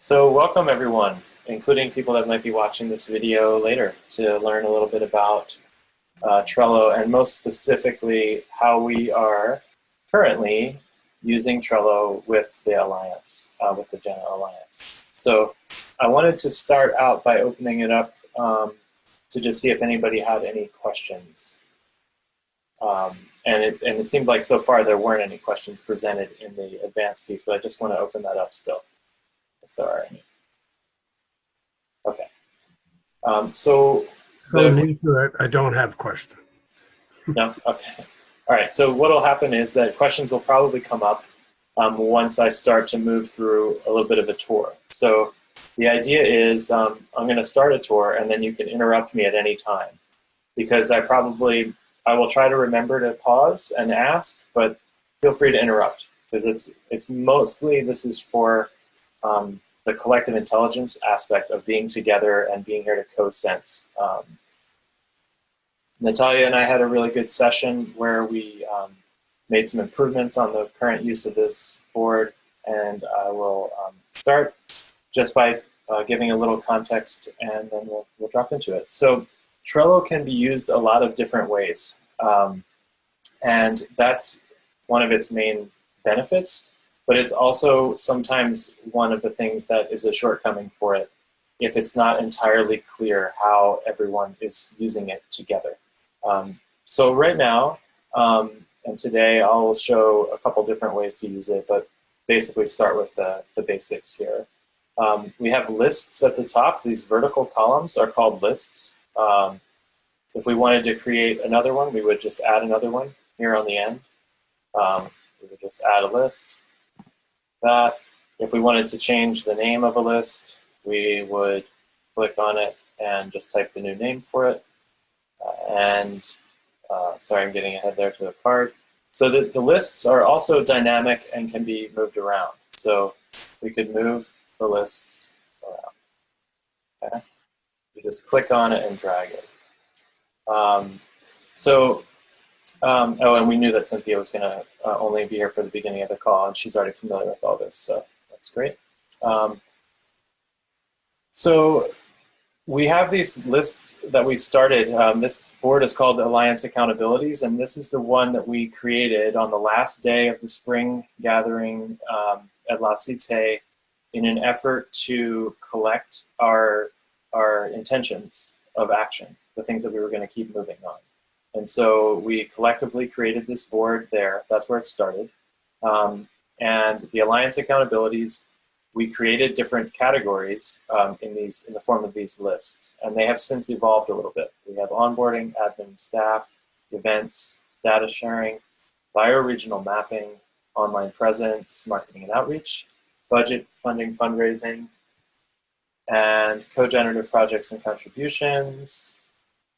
So welcome everyone, including people that might be watching this video later, to learn a little bit about Trello, and most specifically how we are currently using Trello with the Alliance, with the Jena Alliance. So I wanted to start out by opening it up to just see if anybody had any questions. And it seemed like so far there weren't any questions presented in the advanced piece, but I just want to open that up still, if there are any. Okay. So I don't have questions. No? Okay. All right, so what will happen is that questions will probably come up once I start to move through a little bit of a tour. So the idea is I'm going to start a tour, and then you can interrupt me at any time, because I will try to remember to pause and ask, but feel free to interrupt, because it's mostly, this is for the collective intelligence aspect of being together and being here to co-sense. Natalia and I had a really good session where we made some improvements on the current use of this board, and I will start just by giving a little context, and then we'll drop into it. So Trello can be used a lot of different ways, and that's one of its main benefits, but it's also sometimes one of the things that is a shortcoming for it if it's not entirely clear how everyone is using it together. So right now, and today, I'll show a couple different ways to use it, but basically start with the basics here. We have lists at the top. These vertical columns are called lists. If we wanted to create another one, we would just add another one here on the end. We would just add a list. If we wanted to change the name of a list, we would click on it and just type the new name for it. Sorry, I'm getting ahead there to the card. So the lists are also dynamic and can be moved around. So we could move the lists around. Okay? You just click on it and drag it. Oh, and we knew that Cynthia was going to only be here for the beginning of the call, and she's already familiar with all this, so that's great. So we have these lists that we started. This board is called Alliance Accountabilities, and this is the one that we created on the last day of the spring gathering at La Cité in an effort to collect our intentions of action, the things that we were going to keep moving on. And so we collectively created this board there. That's where it started. And the Alliance Accountabilities, we created different categories in the form of these lists, and they have since evolved a little bit. We have onboarding, admin, staff, events, data sharing, bioregional mapping, online presence, marketing and outreach, budget, funding, fundraising, and co-generative projects and contributions,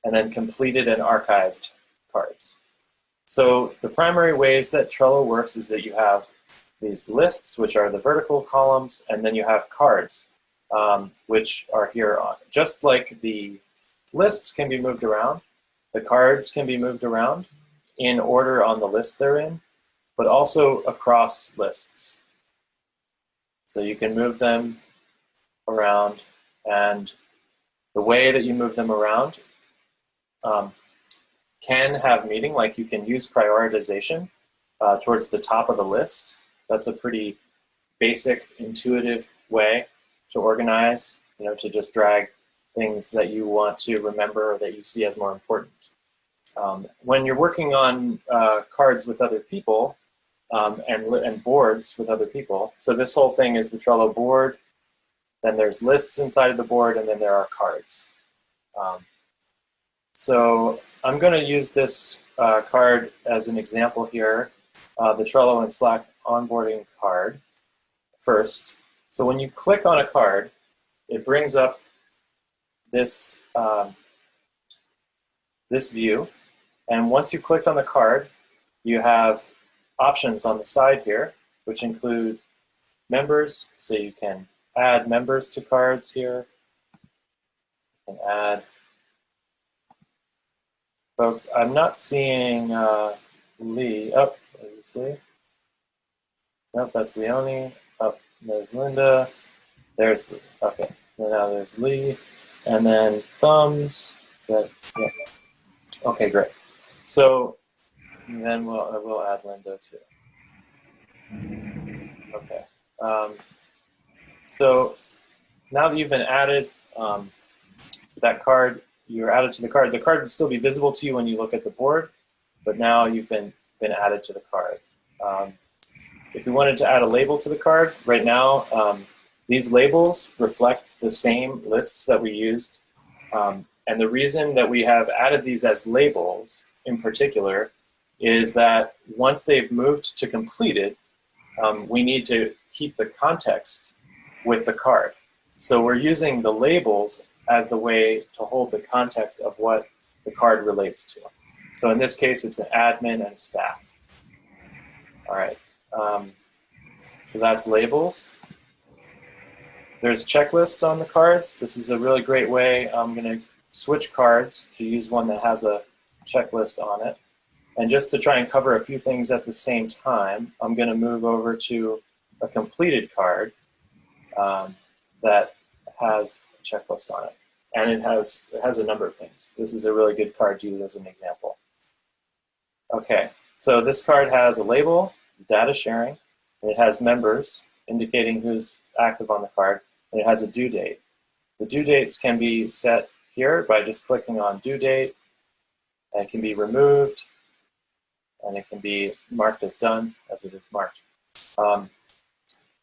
and then completed and archived cards. So the primary ways that Trello works is that you have these lists, which are the vertical columns, and then you have cards, which are here on. Just like the lists can be moved around, the cards can be moved around in order on the list they're in, but also across lists. So you can move them around, and the way that you move them around can have meaning, like you can use prioritization towards the top of the list. That's a pretty basic, intuitive way to organize, to just drag things that you want to remember or that you see as more important. When you're working on cards with other people and boards with other people, so this whole thing is the Trello board, then there's lists inside of the board, and then there are cards. So I'm going to use this card as an example here, the Trello and Slack onboarding card first. So when you click on a card, it brings up this, this view. And once you clicked on the card, you have options on the side here, which include members. So you can add members to cards here. You can add folks. I'm not seeing Lee. Oh, there's Lee. Nope, that's Leonie. Oh, there's Linda. There's, okay, now there's Lee, and then thumbs, that, yeah. Okay, great. So then we'll add Linda too. Okay. So now that you've been added, that card, you're added to the card. The card would still be visible to you when you look at the board, but now you've been added to the card. If you wanted to add a label to the card, right now, these labels reflect the same lists that we used. And the reason that we have added these as labels in particular is that once they've moved to completed, we need to keep the context with the card. So we're using the labels as the way to hold the context of what the card relates to. So in this case, it's an admin and staff. All right. So that's labels. There's checklists on the cards. This is a really great way. I'm going to switch cards to use one that has a checklist on it. And just to try and cover a few things at the same time, I'm going to move over to a completed card that has a checklist on it. And it has a number of things. This is a really good card to use as an example. Okay, so this card has a label, data sharing, and it has members indicating who's active on the card, and it has a due date. The due dates can be set here by just clicking on due date, and it can be removed, and it can be marked as done, as it is marked.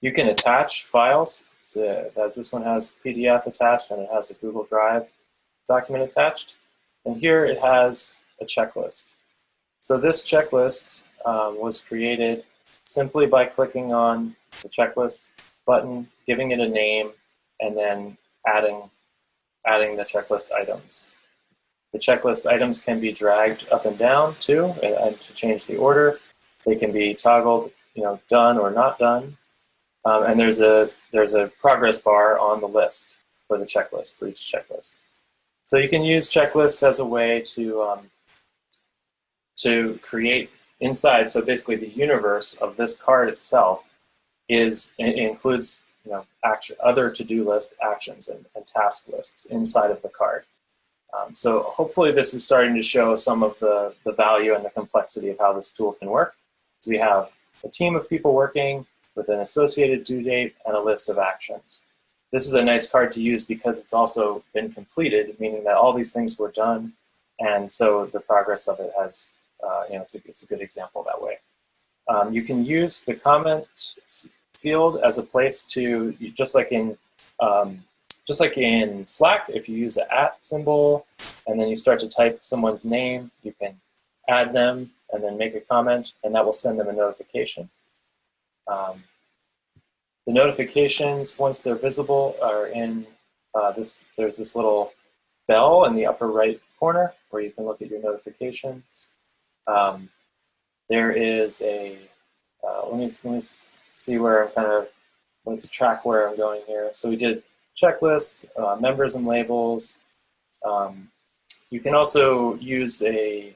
You can attach files, so as this one has PDF attached, and it has a Google Drive document attached. And here it has a checklist. So this checklist was created simply by clicking on the checklist button, giving it a name, and then adding the checklist items. The checklist items can be dragged up and down too, and to change the order. They can be toggled, done or not done. And there's a progress bar on the list for the checklist, for each checklist. So you can use checklists as a way to create inside. So basically, the universe of this card itself includes other to-do list actions and task lists inside of the card. So hopefully this is starting to show some of the value and the complexity of how this tool can work. So we have a team of people working with an associated due date and a list of actions. This is a nice card to use because it's also been completed, meaning that all these things were done, and so the progress of it has, it's a good example that way. You can use the comment field as a place to, just like in Slack, if you use the @ symbol and then you start to type someone's name, you can add them and then make a comment, and that will send them a notification. The notifications, once they're visible, are in there's this little bell in the upper right corner where you can look at your notifications. There is a, let me see where I'm let's track where I'm going here. So we did checklists, members and labels. You can also use you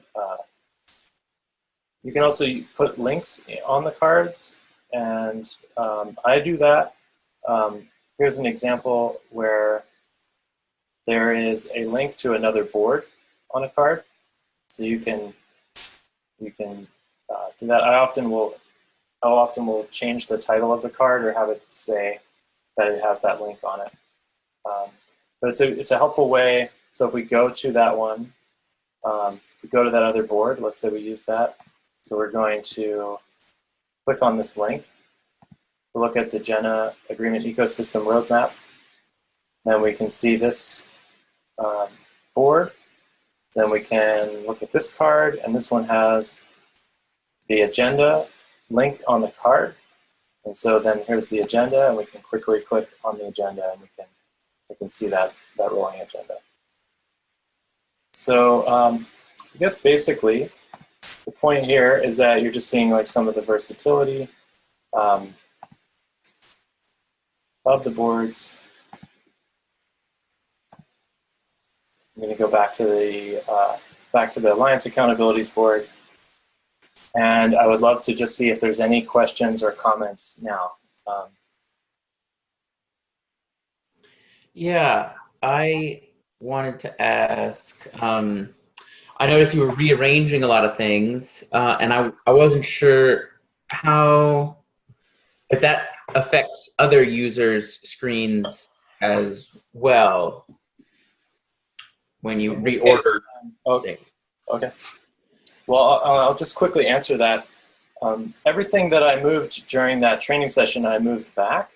can also put links on the cards, and I do that. Here's an example where there is a link to another board on a card, so you can do that. I often will change the title of the card or have it say that it has that link on it. But it's a helpful way. So if we go to that one, if we go to that other board, let's say we use that. So we're going to click on this link. We'll look at the Jenna Agreement Ecosystem Roadmap. Then we can see this board. Then we can look at this card, and this one has the agenda link on the card. And so then here's the agenda, and we can quickly click on the agenda, and we can see that rolling agenda. So I guess basically the point here is that you're just seeing like some of the versatility of the boards. I'm going to go back to the Alliance Accountabilities board, and I would love to just see if there's any questions or comments now. Yeah, I wanted to ask. I noticed you were rearranging a lot of things, and I wasn't sure how if that affects other users' screens as well when you In this case, reorder oh, things. okay. Well, I'll just quickly answer that. Everything that I moved during that training session, I moved back.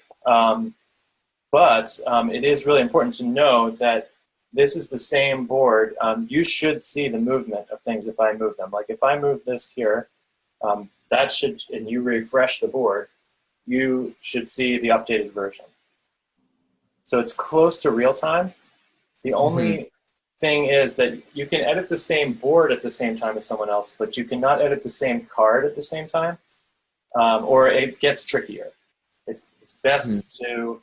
But it is really important to know that this is the same board. You should see the movement of things if I move them. Like if I move this here, that should, and you refresh the board, you should see the updated version. So it's close to real time. The only thing is that you can edit the same board at the same time as someone else, but you cannot edit the same card at the same time, or it gets trickier. It's best to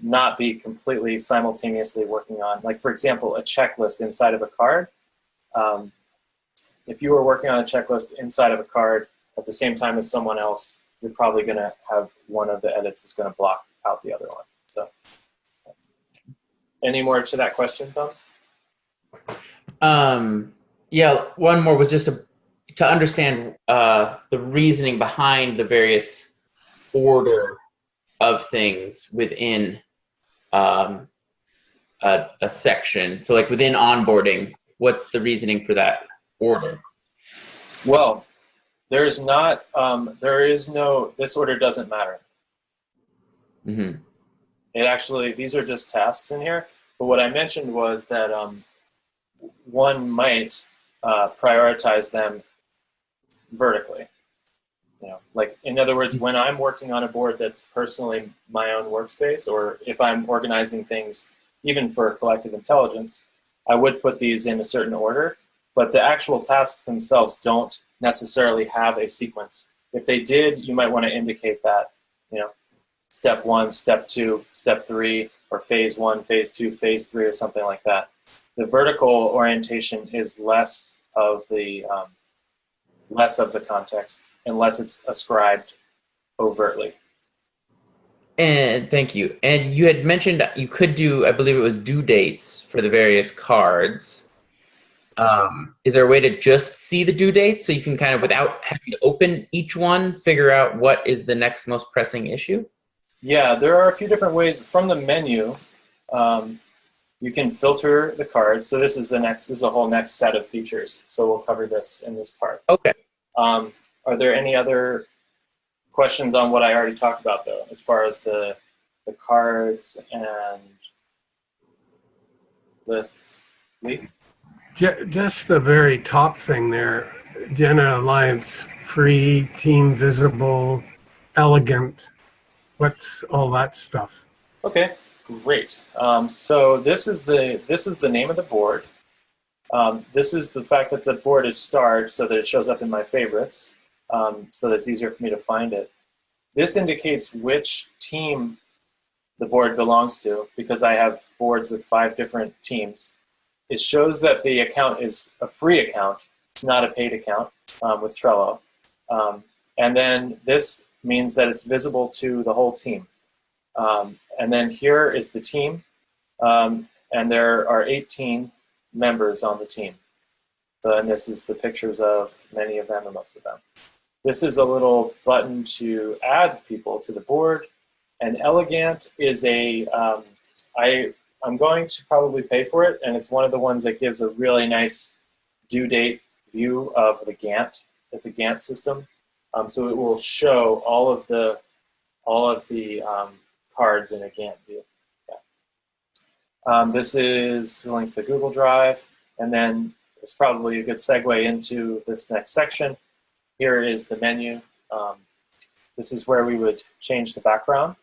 not be completely simultaneously working on, like for example, a checklist inside of a card. If you were working on a checklist inside of a card at the same time as someone else, you're probably going to have one of the edits is going to block out the other one. So, any more to that question, Thumbs? Yeah, one more was just to understand the reasoning behind the various order of things within a section. So like within onboarding, what's the reasoning for that order? Well, there is no, this order doesn't matter. It actually, these are just tasks in here. But what I mentioned was that one might prioritize them vertically. Like in other words, when I'm working on a board that's personally my own workspace, or if I'm organizing things even for collective intelligence, I would put these in a certain order, but the actual tasks themselves don't necessarily have a sequence. If they did, you might want to indicate that, step 1, step 2, step 3, or phase 1, phase 2, phase 3, or something like that. The vertical orientation is less of the context, unless it's ascribed overtly. And thank you. And you had mentioned you could do, I believe it was due dates for the various cards. Is there a way to just see the due date so you can kind of, without having to open each one, figure out what is the next most pressing issue? Yeah, there are a few different ways. From the menu, you can filter the cards. So this is a whole next set of features. So we'll cover this in this part. Okay. Are there any other questions on what I already talked about, though, as far as the cards and lists? Lee? Just the very top thing there, Jenna Alliance, free, team visible, elegant. What's all that stuff? Okay, great. So this is the name of the board. This is the fact that the board is starred so that it shows up in my favorites, so that it's easier for me to find it. This indicates which team the board belongs to, because I have boards with 5 different teams. It shows that the account is a free account. It's not a paid account with Trello. And then this means that it's visible to the whole team. And then here is the team. And there are 18 members on the team. So, and this is the pictures of many of them, or most of them. This is a little button to add people to the board. And Elegant is I'm going to probably pay for it, and it's one of the ones that gives a really nice due date view of the Gantt. It's a Gantt system, so it will show all of the cards in a Gantt view. Yeah. This is a link to Google Drive, and then it's probably a good segue into this next section. Here is the menu. This is where we would change the background.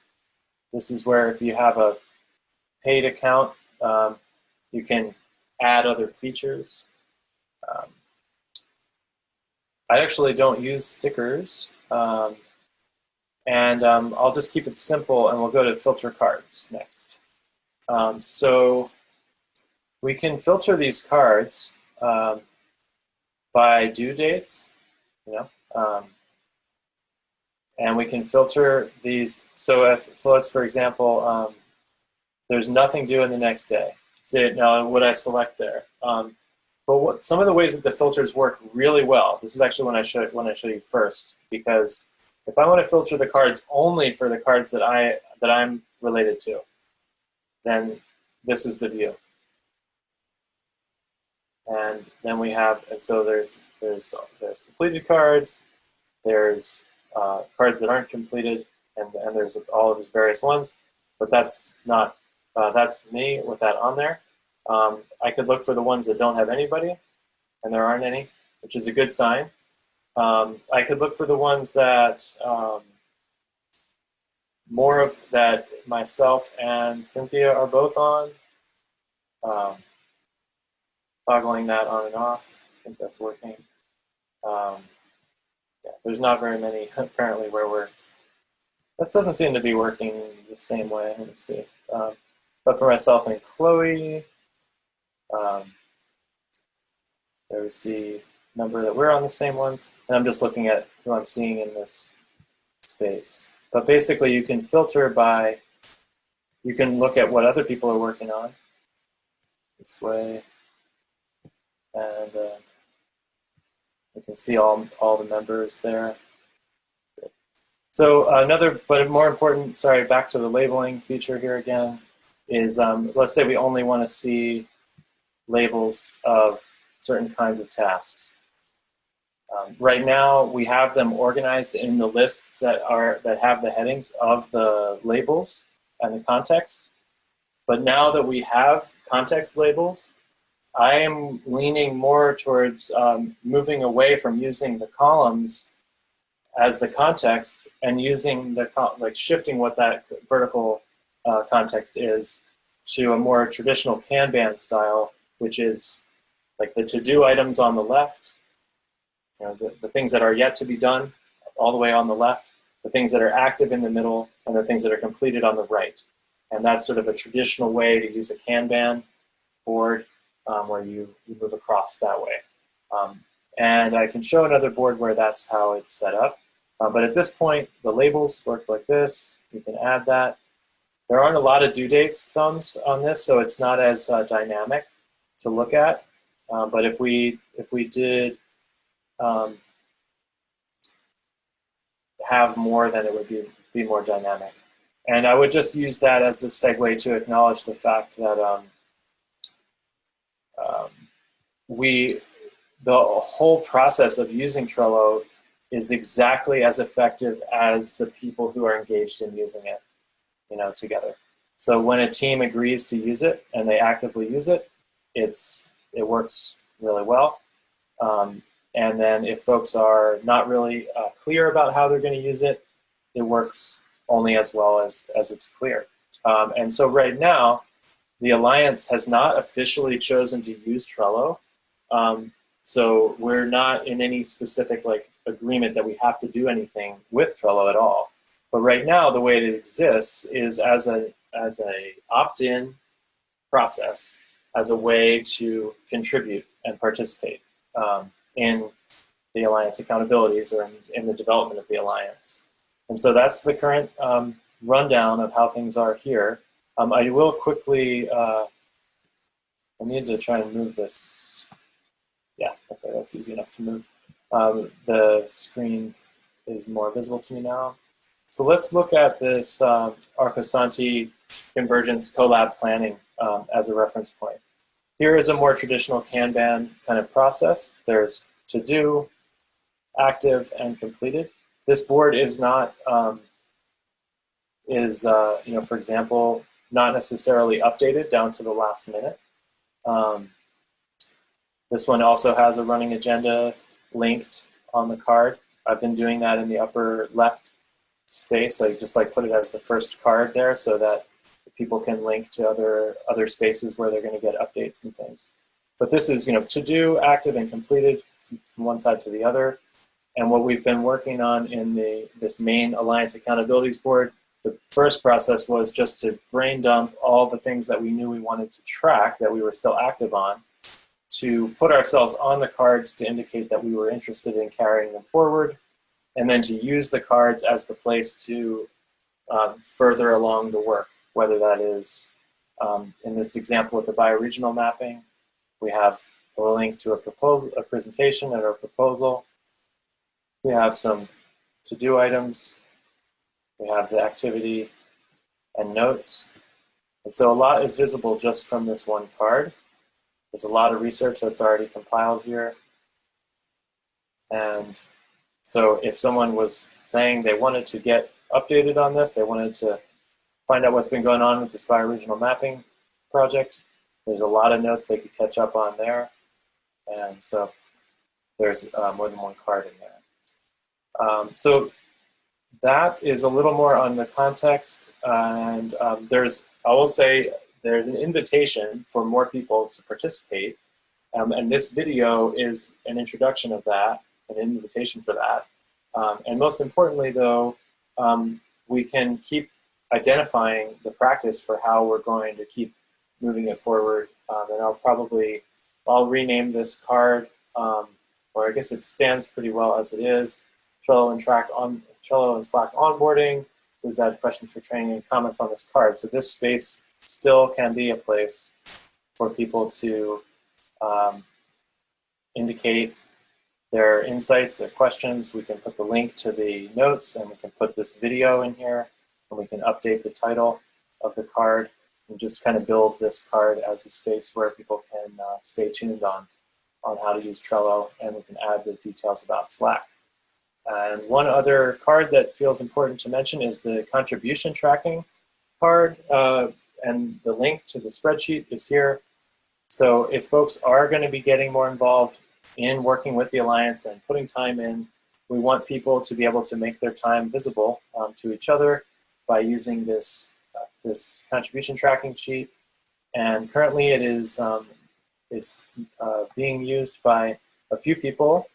This is where if you have a paid account, you can add other features. I actually don't use stickers, and I'll just keep it simple, and we'll go to filter cards next. So we can filter these cards by due dates, and we can filter these. So let's, for example, There's nothing due in the next day. See, now would I select there? But some of the ways that the filters work really well, this is actually when I show you first, because if I want to filter the cards only for the cards that I'm related to, then this is the view. And then we have, and so there's completed cards, there's cards that aren't completed, and there's all of these various ones, but that's not, that's me with that on there. I could look for the ones that don't have anybody, and there aren't any, which is a good sign. I could look for the ones that more of that myself and Cynthia are both on. Toggling that on and off. I think that's working. Yeah, there's not very many apparently where that doesn't seem to be working the same way. Let me see. But for myself and Chloe, there we see number that we're on the same ones, and I'm just looking at who I'm seeing in this space. But basically, you can filter by, you can look at what other people are working on this way, and you can see all the members there. So another, but more important, sorry, back to the labeling feature here again, is let's say we only want to see labels of certain kinds of tasks. Right now, we have them organized in the lists that have the headings of the labels and the context. But now that we have context labels, I am leaning more towards moving away from using the columns as the context and using the shifting what that vertical context is to a more traditional Kanban style, which is like the to-do items on the left, you know, the things that are yet to be done all the way on the left, the things that are active in the middle, and the things that are completed on the right. And that's sort of a traditional way to use a Kanban board where you move across that way. And I can show another board where that's how it's set up. But at this point, the labels work like this. You can add that. There aren't a lot of due dates thumbs on this, so it's not as dynamic to look at. But if we did have more, then it would be more dynamic. And I would just use that as a segue to acknowledge the fact that the whole process of using Trello is exactly as effective as the people who are engaged in using it, you know, together. So when a team agrees to use it and they actively use it, it works really well. And then if folks are not really clear about how they're going to use it, it works only as well as it's clear. And so right now, the Alliance has not officially chosen to use Trello. So we're not in any specific agreement that we have to do anything with Trello at all. But right now, the way it exists is as a opt-in process, as a way to contribute and participate in the Alliance accountabilities or in the development of the Alliance. And so that's the current rundown of how things are here. I will quickly, I need to try and move this. Yeah, okay, that's easy enough to move. The screen is more visible to me now. So let's look at this Arcosanti convergence collab planning as a reference point. Here is a more traditional Kanban kind of process. There's to do, active, and completed. This board is not, you know, for example, not necessarily updated down to the last minute. This one also has a running agenda linked on the card. I've been doing that in the upper left space. I just put it as the first card there so that people can link to other spaces where they're going to get updates and things. But this is, you know, to do, active, and completed from one side to the other. And what we've been working on in this main Alliance Accountabilities Board, the first process was just to brain dump all the things that we knew we wanted to track that we were still active on, to put ourselves on the cards to indicate that we were interested in carrying them forward, and then to use the cards as the place to further along the work, whether that is In this example with the bioregional mapping, we have a link to a presentation and our proposal. We have some to-do items. We have the activity and notes. And so a lot is visible just from this one card. There's a lot of research that's already compiled here. And so if someone was saying they wanted to get updated on this, they wanted to find out what's been going on with this bioregional mapping project, there's a lot of notes they could catch up on there. And so there's more than one card in there. So that is a little more on the context. And I will say, there's an invitation for more people to participate. And this video is an introduction of that, an invitation for that. And most importantly, though, we can keep identifying the practice for how we're going to keep moving it forward. And I'll rename this card, or I guess it stands pretty well as it is, Trello and Slack onboarding. Please add questions for training and comments on this card. So this space still can be a place for people to indicate their insights, their questions. We can put the link to the notes, and we can put this video in here, and we can update the title of the card, and just kind of build this card as a space where people can stay tuned on how to use Trello, and we can add the details about Slack. And one other card that feels important to mention is the contribution tracking card, and the link to the spreadsheet is here. So if folks are going to be getting more involved in working with the Alliance and putting time in, we want people to be able to make their time visible to each other by using this contribution tracking sheet. And currently it is being used by a few people,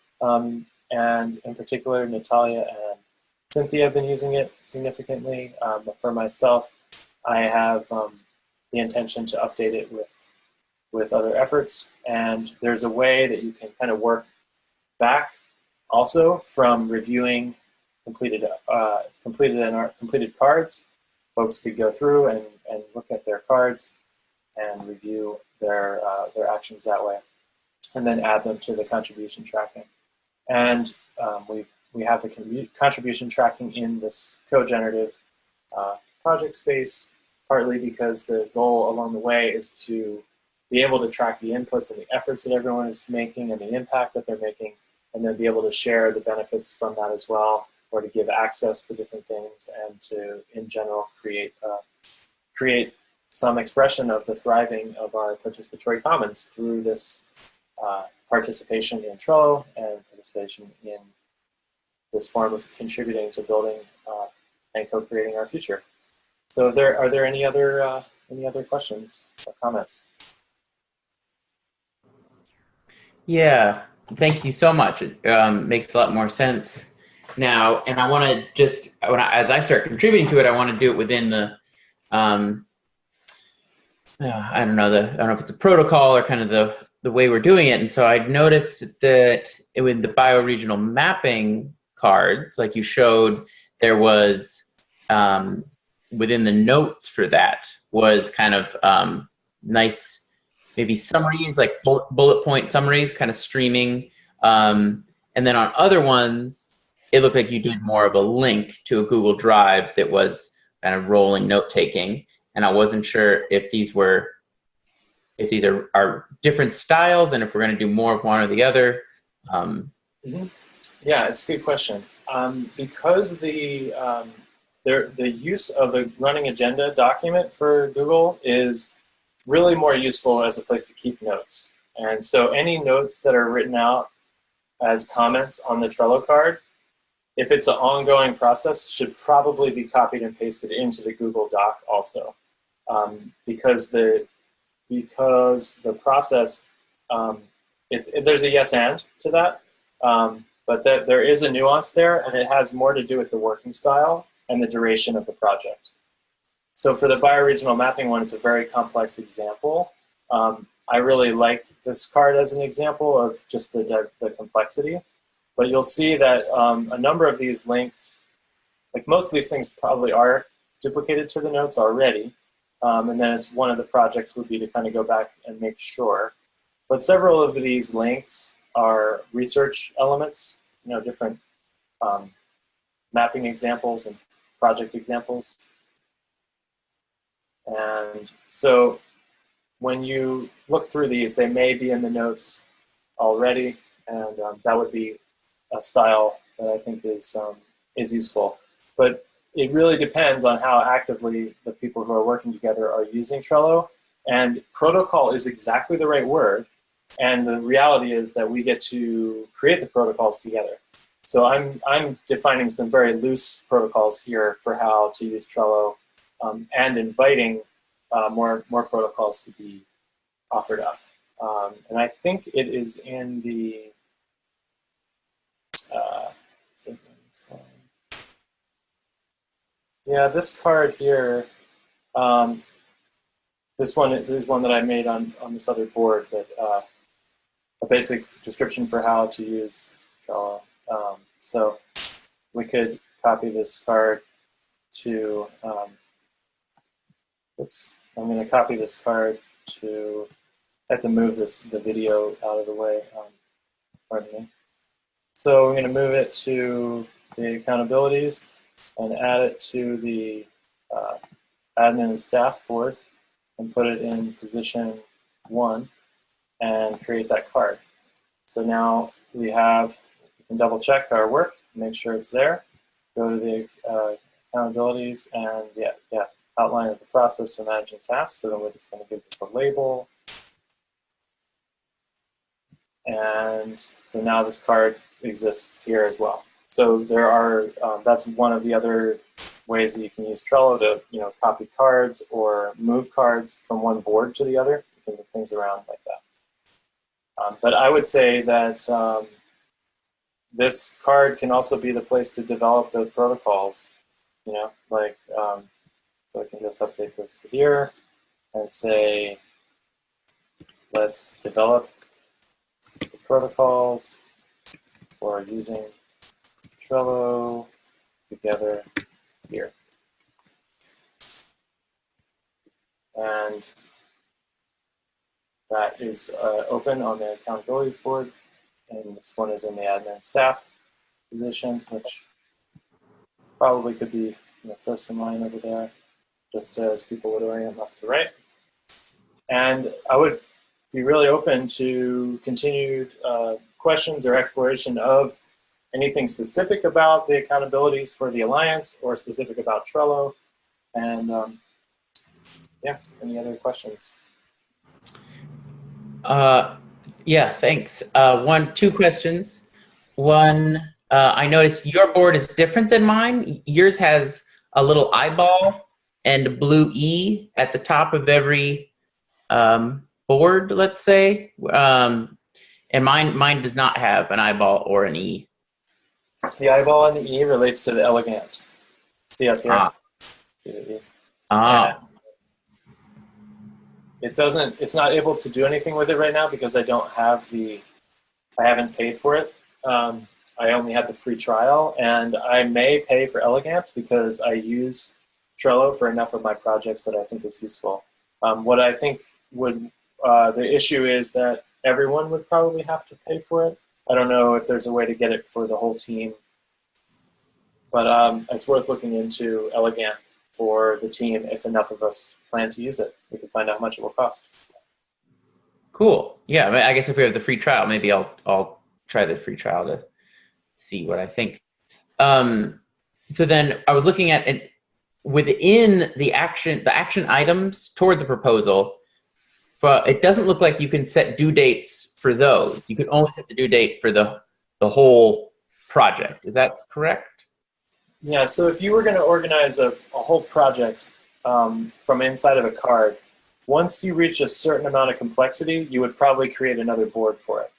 and in particular Natalia and Cynthia have been using it significantly. But for myself, I have the intention to update it with other efforts. And there's a way that you can kind of work back also from reviewing completed cards. Folks could go through and look at their cards and review their actions that way, and then add them to the contribution tracking. And we have the contribution tracking in this co-generative project space, partly because the goal along the way is to be able to track the inputs and the efforts that everyone is making and the impact that they're making, and then be able to share the benefits from that as well, or to give access to different things, and to, in general, create some expression of the thriving of our participatory commons through this participation in Trello and participation in this form of contributing to building and co-creating our future. So are there any other questions or comments? Yeah, thank you so much. It makes a lot more sense now. And I want to just, as I start contributing to it, I want to do it within the, I don't know if it's a protocol or kind of the way we're doing it. And so I noticed that with the bioregional mapping cards, like you showed, there was, within the notes for that was kind of nice, maybe summaries, like bullet point summaries, kind of streaming. And then on other ones, it looked like you did more of a link to a Google Drive that was kind of rolling note taking. And I wasn't sure if these are different styles, and if we're going to do more of one or the other. Yeah, it's a good question. Because the use of a running agenda document for Google is really more useful as a place to keep notes. And so any notes that are written out as comments on the Trello card, if it's an ongoing process, should probably be copied and pasted into the Google Doc also. Because the process, there's a yes and to that, but there is a nuance there, and it has more to do with the working style and the duration of the project. So for the bioregional mapping one, it's a very complex example. I really like this card as an example of just the complexity. But you'll see that a number of these links, like most of these things probably are duplicated to the notes already. and then it's one of the projects would be to kind of go back and make sure. But several of these links are research elements, different mapping examples and project examples. And so when you look through these, they may be in the notes already, and that would be a style that I think is useful. But it really depends on how actively the people who are working together are using Trello. And protocol is exactly the right word. And the reality is that we get to create the protocols together. So I'm defining some very loose protocols here for how to use Trello, and inviting more protocols to be offered up. And I think it is in the yeah, this card here. This one is one that I made on this other board, but a basic description for how to use Trello. So we could copy this card to, oops, I'm going to copy this card to, I have to move the video out of the way, pardon me. So we're going to move it to the accountabilities and add it to the admin and staff board and put it in position 1 and create that card. So now we can double check our work, make sure it's there, go to the accountabilities and outline of the process for managing tasks. So then we're just going to give this a label. And so now this card exists here as well. So there are, that's one of the other ways that you can use Trello to, copy cards or move cards from one board to the other. You can move things around like that. But I would say that this card can also be the place to develop the protocols, so I can just update this here and say, let's develop the protocols for using Trello together here. And that is open on the accountabilities board. And this one is in the admin staff position, which probably could be first in line over there, just as people would orient left to right. And I would be really open to continued questions or exploration of anything specific about the accountabilities for the Alliance or specific about Trello. And any other questions? Yeah, thanks. Two questions. One, I noticed your board is different than mine. Yours has a little eyeball and a blue E at the top of every board, let's say. And mine does not have an eyeball or an E. The eyeball and the E relates to the elegant. See up here? See the E? It's not able to do anything with it right now because I haven't paid for it. I only had the free trial, and I may pay for Elegant because I use Trello for enough of my projects that I think it's useful. What I think the issue is that everyone would probably have to pay for it. I don't know if there's a way to get it for the whole team, but it's worth looking into Elegant for the team if enough of us plan to use it. We can find out how much it will cost. Cool. Yeah, I guess if we have the free trial, maybe I'll try the free trial to see what I think. So then I was looking at it within the action items toward the proposal, but it doesn't look like you can set due dates for those. You can only set the due date for the whole project. Is that correct? Yeah, so if you were going to organize a whole project from inside of a card, once you reach a certain amount of complexity, you would probably create another board for it,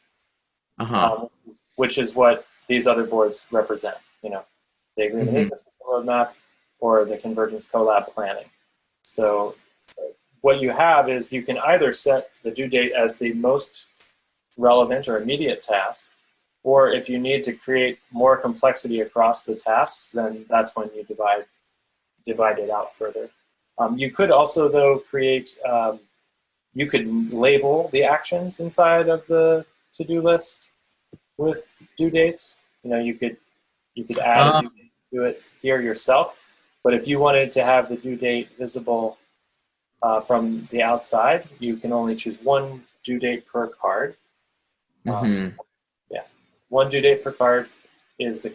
which is what these other boards represent. The Agreement Ecosystem Roadmap or the Convergence Collab Planning. So what you have is you can either set the due date as the most relevant or immediate task, or if you need to create more complexity across the tasks, then that's when you divide it out further. You could also, though, create, you could label the actions inside of the to-do list with due dates. You know, you could add a due date to it here yourself. But if you wanted to have the due date visible from the outside, you can only choose one due date per card. Mm-hmm. Yeah, one due date per card is the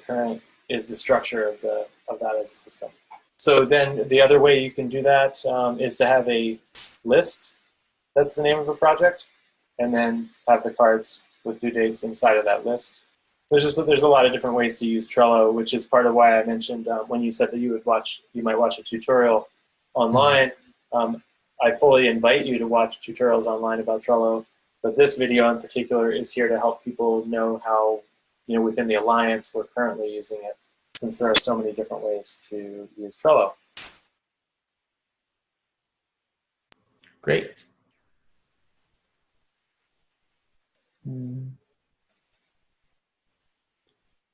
structure of that as a system. So then the other way you can do that is to have a list. That's the name of a project, and then have the cards with due dates inside of that list. There's a lot of different ways to use Trello, which is part of why I mentioned when you said that you might watch a tutorial online. I fully invite you to watch tutorials online about Trello, but this video in particular is here to help people know how, within the Alliance we're currently using it, since there are so many different ways to use Trello. Great.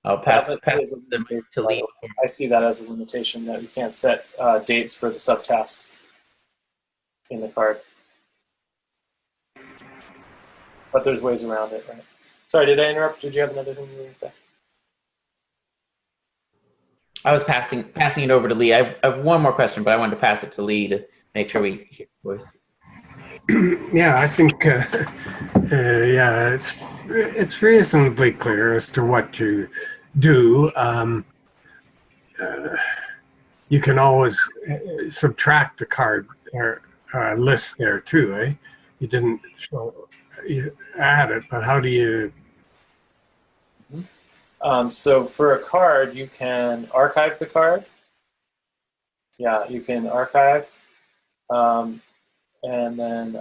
I'll pass them to Lee. I see that as a limitation, that you can't set dates for the subtasks in the card. But there's ways around it, right? Sorry, did I interrupt? Did you have another thing you were going to say? I was passing it over to Lee. I have one more question, but I wanted to pass it to Lee to make sure we hear your voice. Yeah, I think it's reasonably clear as to what to do. You can always subtract the card or list there too, eh? You didn't add it, but how do you? So for a card, you can archive the card. Yeah, you can archive, and then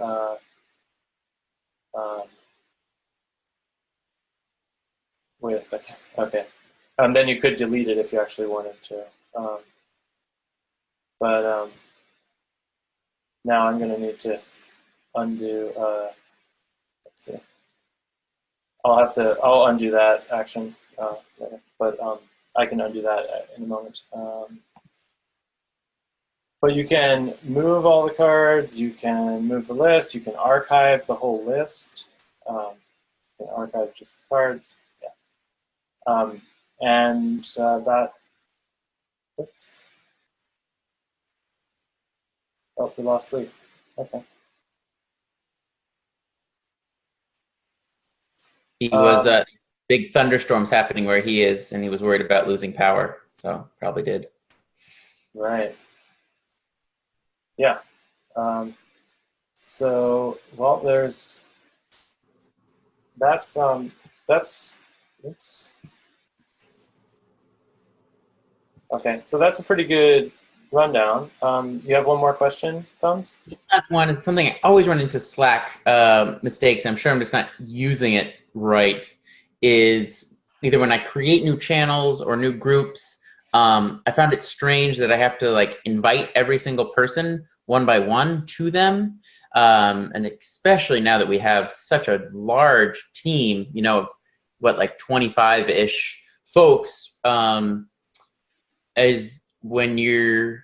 wait a second. Okay, then you could delete it if you actually wanted to. But now I'm going to need to undo. Let's see. I'll undo that action later, but I can undo that in a moment. But you can move all the cards, you can move the list, you can archive the whole list, you can archive just the cards, yeah. And that, oops. Oh, we lost Lee, okay. He was big thunderstorms happening where he is, and he was worried about losing power, so probably did. Right. Yeah. So, well, that's oops. Okay, so that's a pretty good rundown. You have one more question, Thumbs? That's one. It's something I always run into Slack mistakes. I'm sure I'm just not using it right. Is either when I create new channels or new groups, I found it strange that I have to invite every single person one by one to them. And especially now that we have such a large team, of what, 25-ish folks, is when you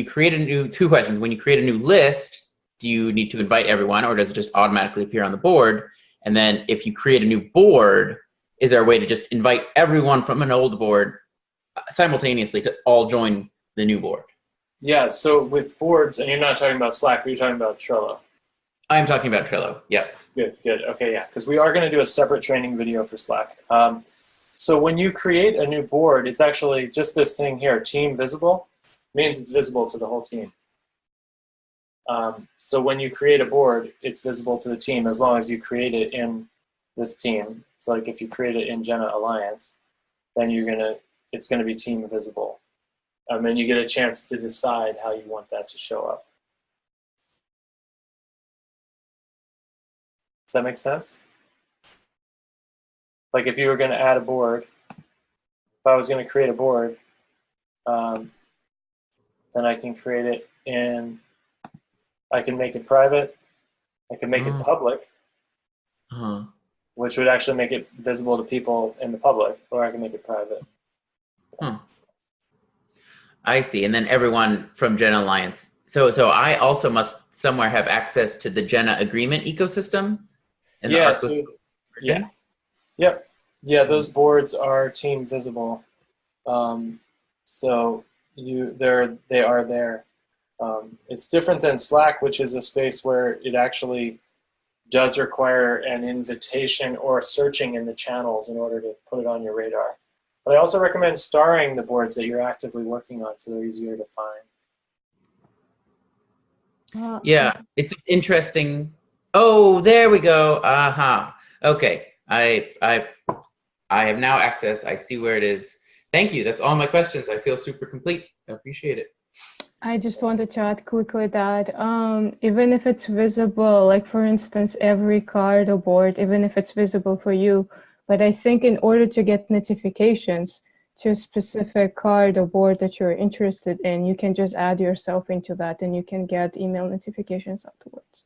create a new, two questions. When you create a new list, do you need to invite everyone, or does it just automatically appear on the board? And then if you create a new board, is there a way to just invite everyone from an old board simultaneously to all join the new board? Yeah, so with boards, and you're not talking about Slack, but you're talking about Trello. I'm talking about Trello, yeah. Good. Okay, yeah, because we are going to do a separate training video for Slack. So when you create a new board, it's actually just this thing here, team visible, means it's visible to the whole team. So when you create a board, it's visible to the team as long as you create it in this team. So if you create it in Jenna Alliance, then it's gonna be team visible. And you get a chance to decide how you want that to show up. Does that make sense? If you were gonna add a board, if I was gonna create a board, then I can create it I can make it private, I can make it public, which would actually make it visible to people in the public, or I can make it private. I see, and then everyone from Gen Alliance So I also must somewhere have access to the Jenna agreement ecosystem and the Yeah, Arcos yeah, versions? yep. Yeah, those boards are team visible. So they are there. It's different than Slack, which is a space where it actually does require an invitation or searching in the channels in order to put it on your radar. But I also recommend starring the boards that you're actively working on so they're easier to find. Yeah, it's just interesting. Oh, there we go. Aha. Okay. I have now access. I see where it is. Thank you. That's all my questions. I feel super complete. I appreciate it. I just wanted to add quickly that even if it's visible, like for instance, every card or board, even if it's visible for you, but I think in order to get notifications to a specific card or board that you're interested in, you can just add yourself into that and you can get email notifications afterwards.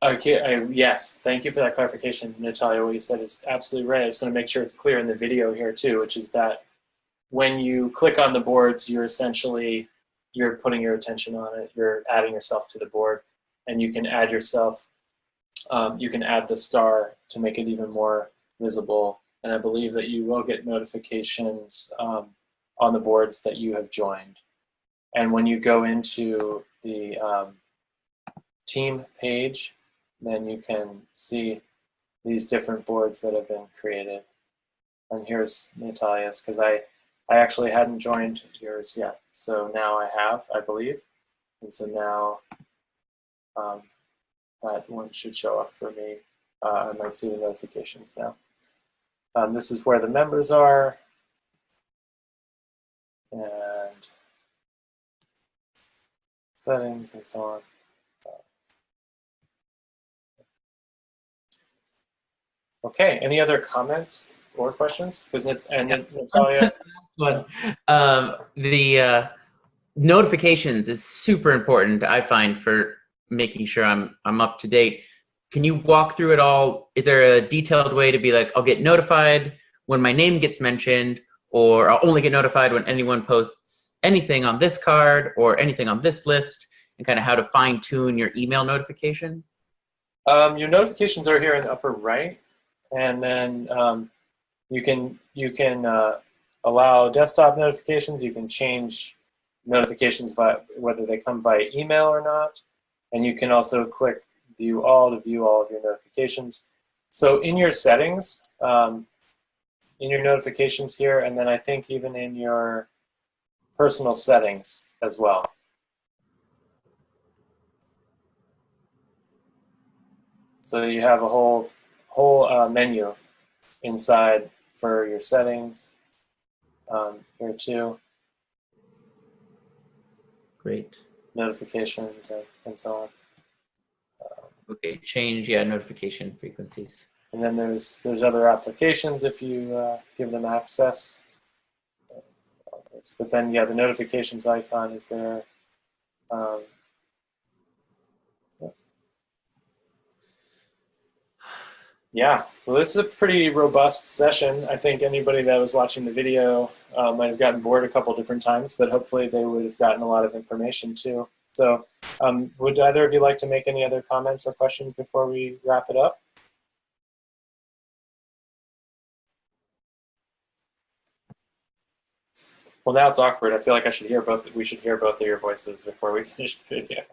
Okay, yes, thank you for that clarification, Natalia. What you said is absolutely right. I just want to make sure it's clear in the video here too, which is that when you click on the boards, you're putting your attention on it. You're adding yourself to the board, and you can add yourself. You can add the star to make it even more visible. And I believe that you will get notifications on the boards that you have joined. And when you go into the team page, then you can see these different boards that have been created. And here's Natalia's, because I actually hadn't joined yours yet. So now I have, I believe. And so now that one should show up for me. I might see the notifications now. This is where the members are. And settings and so on. Okay, any other comments or questions? Natalia. One, the notifications is super important, I find, for making sure I'm up to date. Can you walk through it all? Is there a detailed way to be like, I'll get notified when my name gets mentioned, or I'll only get notified when anyone posts anything on this card or anything on this list, and kind of how to fine tune your email notification? Your notifications are here in the upper right. And then you can allow desktop notifications. You can change notifications whether they come via email or not. And you can also click View All to view all of your notifications. So in your settings, in your notifications here, and then I think even in your personal settings as well. So you have a whole menu inside for your settings here too. Great. Notifications and so on. Okay, change, yeah, notification frequencies. And then there's other applications if you give them access. But then, yeah, the notifications icon is there. Yeah, well, this is a pretty robust session. I think anybody that was watching the video might have gotten bored a couple different times, but hopefully they would have gotten a lot of information too. So would either of you like to make any other comments or questions before we wrap it up? Well, now it's awkward. I feel like we should hear both of your voices before we finish the video.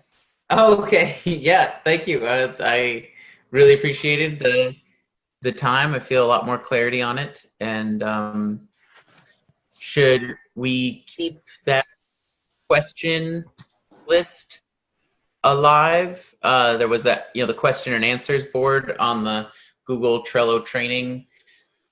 Okay, yeah, thank you. I really appreciated the time. I feel a lot more clarity on it. And should we keep that question list alive? There was that, the question and answers board on the Google Trello training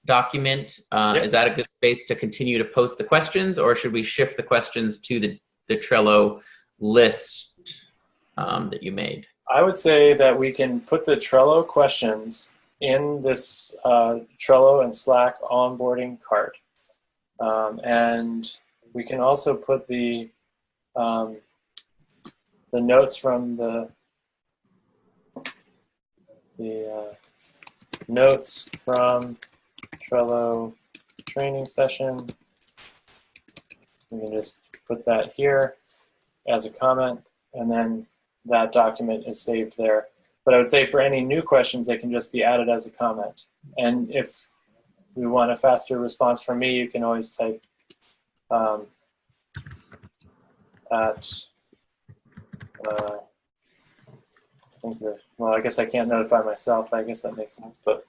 document. Yep. Is that a good space to continue to post the questions, or should we shift the questions to the Trello list that you made? I would say that we can put the Trello questions in this Trello and Slack onboarding card. And we can also put the notes from the notes from Trello training session. We can just put that here. as a comment, and then that document is saved there. But I would say for any new questions, they can just be added as a comment. And if we want a faster response from me, you can always type well, I guess I can't notify myself. I guess that makes sense, but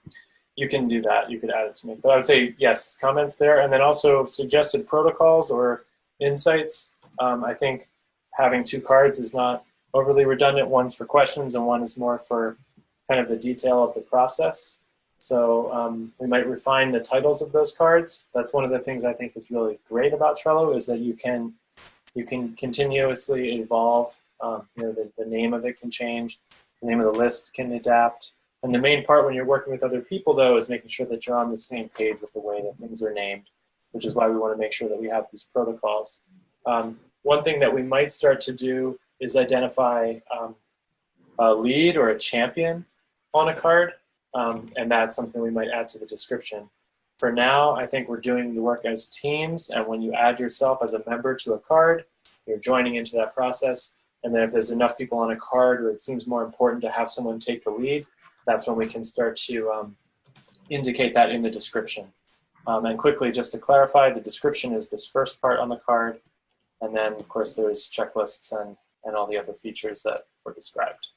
you can do that. You could add it to me. But I would say, yes, comments there. And then also suggested protocols or insights. I think having 2 cards is not overly redundant. One's for questions and one is more for kind of the detail of the process. So we might refine the titles of those cards. That's one of the things I think is really great about Trello, is that you can continuously evolve. The name of it can change. The name of the list can adapt. And the main part when you're working with other people, though, is making sure that you're on the same page with the way that things are named, which is why we want to make sure that we have these protocols. One thing that we might start to do is identify a lead or a champion on a card, and that's something we might add to the description. For now, I think we're doing the work as teams, and when you add yourself as a member to a card, you're joining into that process. And then if there's enough people on a card where it seems more important to have someone take the lead, that's when we can start to indicate that in the description. And quickly, just to clarify, the description is this first part on the card. And then, of course, there's checklists and all the other features that were described.